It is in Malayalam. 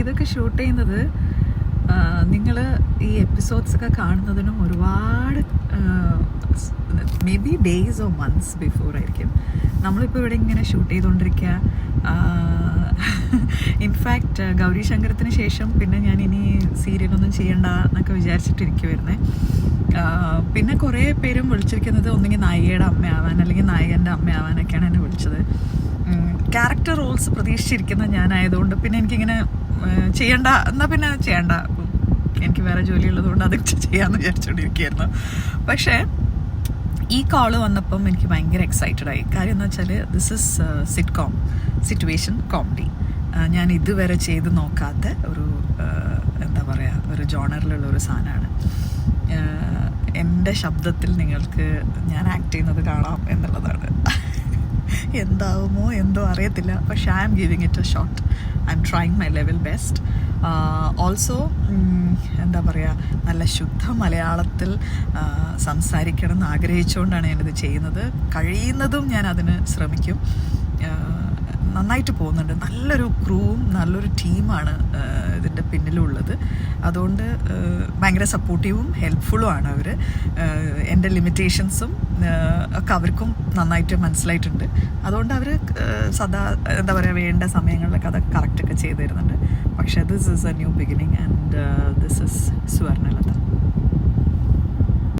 ഇതൊക്കെ ഷൂട്ട് ചെയ്യുന്നത് നിങ്ങൾ ഈ എപ്പിസോഡ്സൊക്കെ കാണുന്നതിനും ഒരുപാട് may be days or months before ആയിരിക്കും. നമ്മളിപ്പോൾ ഇവിടെ ഇങ്ങനെ ഷൂട്ട് ചെയ്തുകൊണ്ടിരിക്കുക. ഇൻഫാക്റ്റ് ഗൗരി ശങ്കരത്തിന് ശേഷം പിന്നെ ഞാൻ ഇനി സീരിയലൊന്നും ചെയ്യണ്ട എന്നൊക്കെ വിചാരിച്ചിട്ടിരിക്കുമായിരുന്നേ. പിന്നെ കുറേ പേരും വിളിച്ചിരിക്കുന്നത് ഒന്നെങ്കിൽ നായികയുടെ അമ്മയാവാൻ അല്ലെങ്കിൽ നായകൻ്റെ അമ്മയാവാനൊക്കെയാണ് എന്നെ വിളിച്ചത്. ക്യാരക്ടർ റോൾസ് പ്രതീക്ഷിച്ചിരിക്കുന്ന ഞാനായതുകൊണ്ട് പിന്നെ എനിക്കിങ്ങനെ ചെയ്യണ്ട, എന്നാൽ പിന്നെ ചെയ്യണ്ട, എനിക്ക് വേറെ ജോലി ഉള്ളതുകൊണ്ട് അതൊക്കെ ചെയ്യാമെന്ന് വിചാരിച്ചുകൊണ്ടിരിക്കുകയായിരുന്നു. പക്ഷേ ഈ കോള് വന്നപ്പം എനിക്ക് ഭയങ്കര എക്സൈറ്റഡ് ആയി. കാര്യം എന്ന് വെച്ചാൽ this is sitcom, situation comedy. ഞാൻ ഇതുവരെ ചെയ്ത് നോക്കാത്ത ഒരു എന്താ പറയുക, ഒരു ജോണറിലുള്ള ഒരു സാധനമാണ്. എൻ്റെ ശബ്ദത്തിൽ നിങ്ങൾക്ക് ഞാൻ ആക്ട് ചെയ്യുന്നത് കാണാം എന്നുള്ളതാണ്. എന്താവുമോ എന്തോ അറിയത്തില്ല, പക്ഷെ I am giving it a shot. I am trying my level best. Also എന്താ പറയുക, നല്ല ശുദ്ധ മലയാളത്തിൽ സംസാരിക്കണം എന്ന് ആഗ്രഹിച്ചുകൊണ്ടാണ് ഞാനിത് ചെയ്യുന്നത്. കഴിയുന്നതും ഞാൻ അതിന് ശ്രമിക്കും. നന്നായിട്ട് പോകുന്നുണ്ട്. നല്ലൊരു ക്രൂവും നല്ലൊരു ടീമാണ് ഇതിൻ്റെ പിന്നിലുള്ളത്. അതുകൊണ്ട് ഭയങ്കര സപ്പോർട്ടീവും ഹെൽപ്ഫുള്ളും ആണ് അവർ. എൻ്റെ ലിമിറ്റേഷൻസും ഒക്കെ അവർക്കും നന്നായിട്ട് മനസ്സിലായിട്ടുണ്ട്. അതുകൊണ്ട് അവർ സദാ എന്താ പറയുക, വേണ്ട സമയങ്ങളിലൊക്കെ അത് കറക്റ്റൊക്കെ ചെയ്തു തരുന്നുണ്ട്. പക്ഷേ this is a new beginning and this is സുവർണലത.